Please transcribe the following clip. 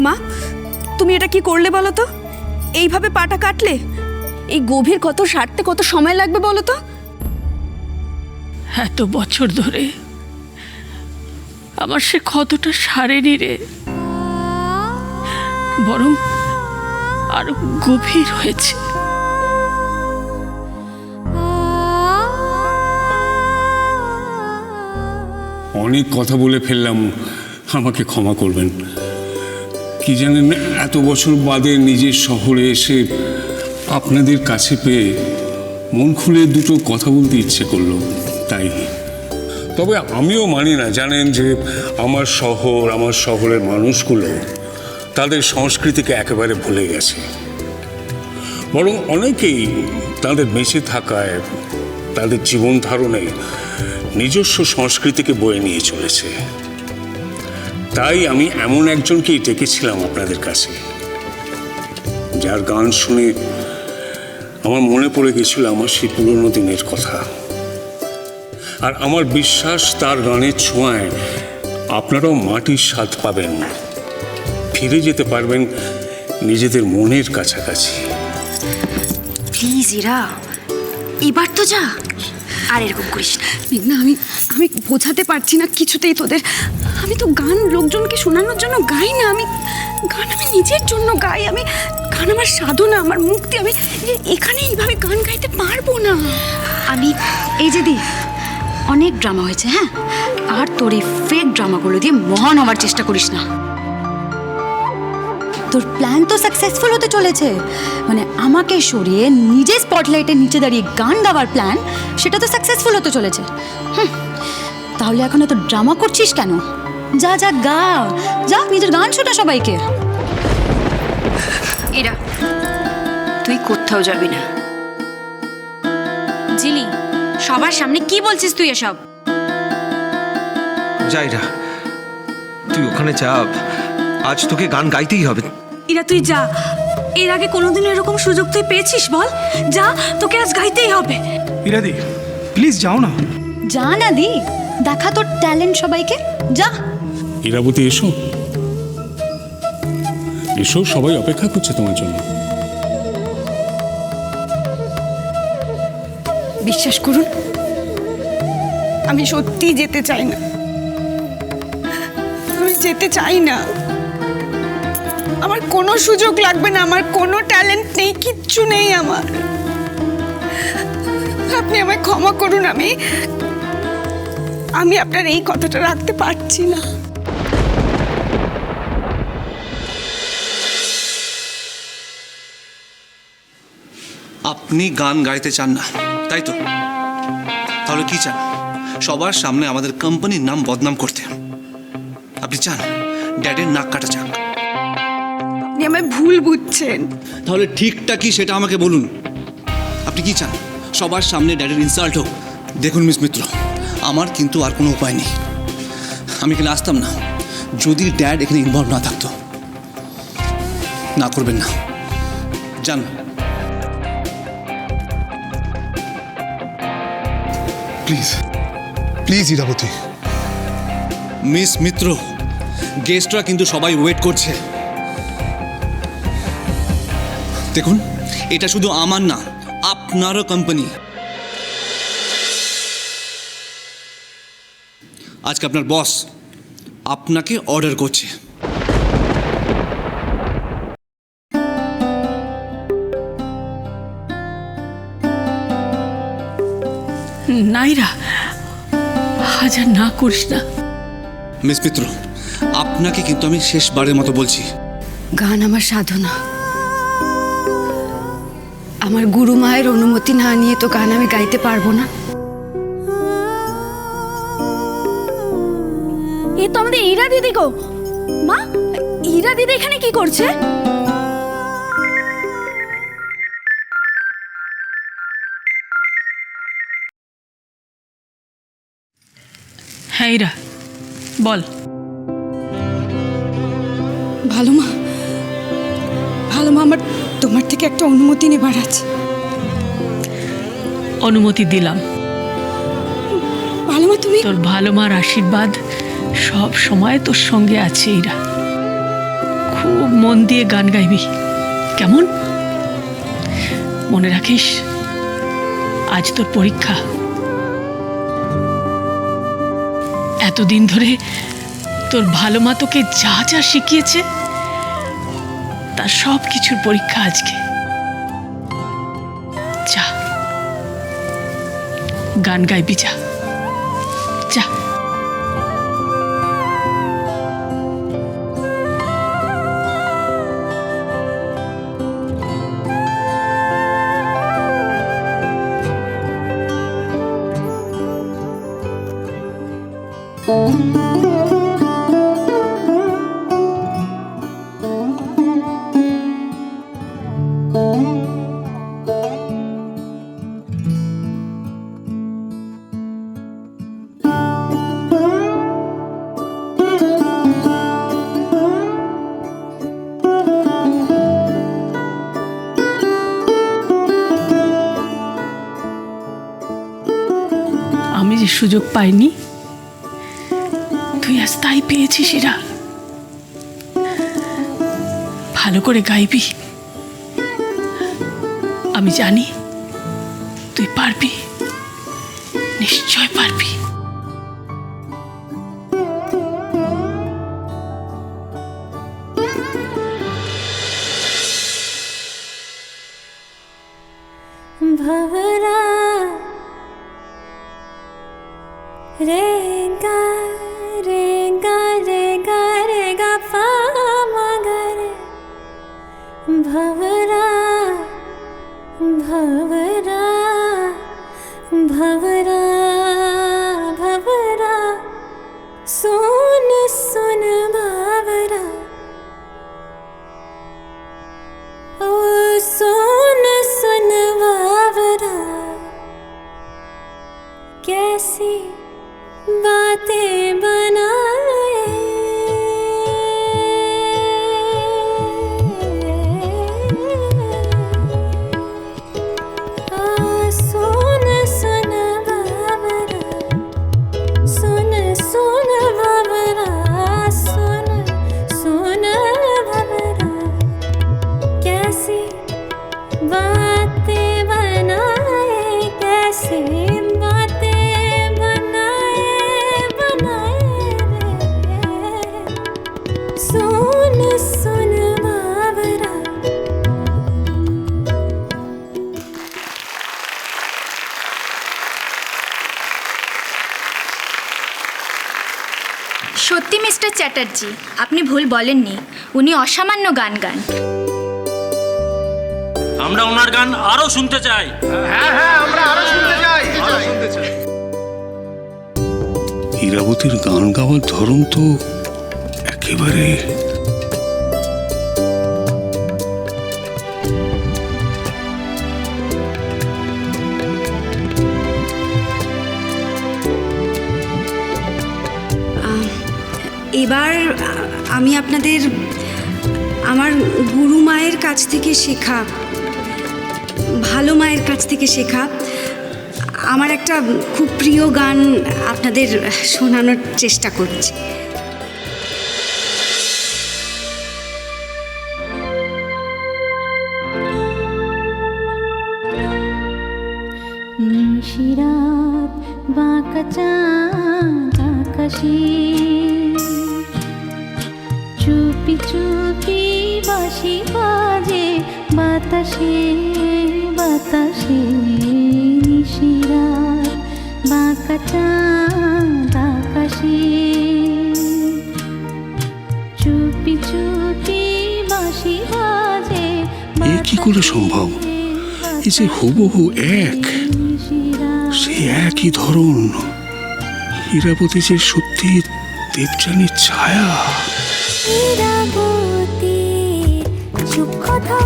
মা, তুমি এটা কি করলে বলো তো? এইভাবে পাটা কাটলে? এই গভীর ক্ষত সারতে কত সময় লাগবে বলো তো? এত বছর ধরে আমার সে ক্ষতটা সারেনি রে, বরং আরো গভীর হয়েছে। অনেক কথা বলে ফেললাম, আমাকে ক্ষমা করবেন। কি জানেন, এত বছর বাদে নিজের শহরে এসে আপনাদের কাছে পেয়ে মন খুলে দুটো কথা বলতে ইচ্ছে করলো, তাই। তবে আমিও মানি না, জানেন, যে আমার শহর, আমার শহরের মানুষগুলো তাদের সংস্কৃতিকে একেবারে ভুলে গেছে। বরং অনেকেই তাদের বেঁচে থাকায়, তাদের জীবন ধারণে নিজস্ব সংস্কৃতিকে বয়ে নিয়ে চলেছে। তাই আমি এমন একজনকেই ডেকেছিলাম আপনাদের কাছে, যার গান শুনে আমার মনে পড়ে গেছিল আমার সেই পুরনো দিনের কথা। আর আমার বিশ্বাস, তার গানের ছোঁয়ায় আপনারাও মাটির স্বাদ পাবেন, ফিরে যেতে পারবেন নিজেদের মনের কাছাকাছি। প্লিজ ইরা, এবার তো যা, আর এরকম করিস না। মেঘনা, আমি বোঝাতে পারছি না কিছুতেই তোদের। আমি তো গান লোকজনকে শোনানোর জন্য গাই না, আমি নিজের জন্য গাই। গান আমার সাধনা, আমার মুক্তি। আমি এখানে এইভাবে গান গাইতে পারবো না। আমি এই যে দি, অনেক ড্রামা হয়েছে, হ্যাঁ, আর তোর এই ফেক ড্রামাগুলো দিয়ে মহান হওয়ার চেষ্টা করিস না। তোর প্ল্যান তো সাকসেসফুল হতে চলেছে, মানে আমাকে সরিয়ে নিজে স্পটলাইটের নিচে দাঁড়িয়ে গান গাওয়ার প্ল্যান, সেটা তো সাকসেসফুল হতে চলেছে। তাহলে এখন এত ড্রামা করছিস কেন? যা যা গা, যা নিজের গান শোনা সবাইকে। এরা, তুই কোথাও যাবি না। জিলি, সবার সামনে কি বলছিস তুই এসব? যাইরা, তুই ওখানে যা, আজ তোকে গান গাইতেই হবে। ইরা, তুই যা। এর আগে কোনোদিনও এরকম সুযোগ তুই পেয়েছিস বল? যা, তোকে আজ গাইতেই হবে। ইরাদি, প্লিজ যাও না। যা না দি, দেখা তোর ট্যালেন্ট সবাইকে, যা। ইরাবতী, এসো এসো, সবাই অপেক্ষা করছে তোমার জন্য। বিশ্বাস করুন, আমি সত্যি যেতে চাই না। আমি যেতে চাই না। আমার কোনো সুযোগ লাগবে না, আমার কোনো ট্যালেন্ট নেই, কিচ্ছু নেই আমার। আপনি আমায় ক্ষমা করুন, আমি আপনার এই কথাটা রাখতে পারছি না। আপনি গান গাইতে চান না, তাই তো? তাহলে কি চান? সবার সামনে আমাদের কোম্পানির নাম বদনাম করতে? আপনি চান ড্যাডের নাক কাটা যাক? আপনি আমায় ভুল বুঝছেন। তাহলে ঠিকটা কি সেটা আমাকে বলুন। আপনি কি চান? সবার সামনে ড্যাডের ইনসাল্ট হোক? দেখুন মিস মিত্র, আমার কিন্তু আর কোনো উপায় নেই। আমি এখানে আসতাম না যদি ড্যাড এখানে ইনভলভ না থাকতো। না করবেন না, যান। Please please Irabati. Miss Mitra, গেস্টরা কিন্তু সবাই ওয়েট করছে। দেখুন, এটা শুধু আমার না, আপনারও কোম্পানি। আজকে আপনার বস আপনাকে অর্ডার করছে। নাইরা, হাজার না করিস না। মিস মিত্র, আপনাকে কিন্তু আমি শেষবারের মতো বলছি, গান আমার সাধনা। আমার গুরু মায়ের অনুমতি না নিয়ে তো গান আমি গাইতে পারবো না। এ তো আমাদের ইরা দিদি গো। মা, ইরা দিদি এখানে কি করছে? হ্যাঁ ইরা, বল। ভালো মা, আমার তোমার থেকে একটা অনুমতি নেবার আছে। অনুমতি দিলাম। ভালো মা, তুমি তোর ভালো মার আশীর্বাদ সব সময় তোর সঙ্গে আছে ইরা। খুব খুব মন দিয়ে গান গাইবি, কেমন? মনে রাখিস, আজ তোর পরীক্ষা। এতদিন ধরে তোর ভালো মা তোকে যা যা শিখিয়েছে তার সব কিছুর পরীক্ষা আজকে। যা, গান গাইবি, যা যা। আমি যে সুযোগ পাইনি, তুই আজ তাই পেয়েছিস। এরা ভালো করে গাইবি, আমি জানি তুই পারবি, নিশ্চয় পারবি। भवरा रे गा रे गा रे गा रे गा पा मगर भवरा भवरा भवरा भवरा सुन सुन भवरा ओ सुन सुन भवरा कैसी बातें बनाए सुन सुन बाबरा सुन सुन बाबरा सुन सुन बाबरा कैसी बातें बनाए कैसी सुन सुन बाबरा। সত্যি মিস্টার চ্যাটার্জি, আপনি ভুল বলেননি, উনি অসামান্য গান গান। আমরা ওনার গান আরো শুনতে চাই। হ্যাঁ হ্যাঁ, আমরা আরো শুনতে চাই, আরো শুনতে চাই। ইরাবতীর গান গাওয়ার ধরন তো একেবারে এবার আমি আপনাদের আমার গুরু মায়ের কাছ থেকে শেখা, ভালো মায়ের কাছ থেকে শেখা আমার একটা খুব প্রিয় গান আপনাদের শোনানোর চেষ্টা করছি। নিশিরাত বাঁকা চাঁদ আকাশে চুপি চুপি বাঁশি বাজে বাতাসে বাতাসে। নিশিরাত বাঁকা চাঁদ আকাশে চুপি চুপি বাঁশি বাজে। এ কি করে সম্ভব? এই যে হুবহু এক, সে একই ধরন। ইরাবতী যে সত্যি দেবযানীর ছায়া। ইরাবতী চুপ কথা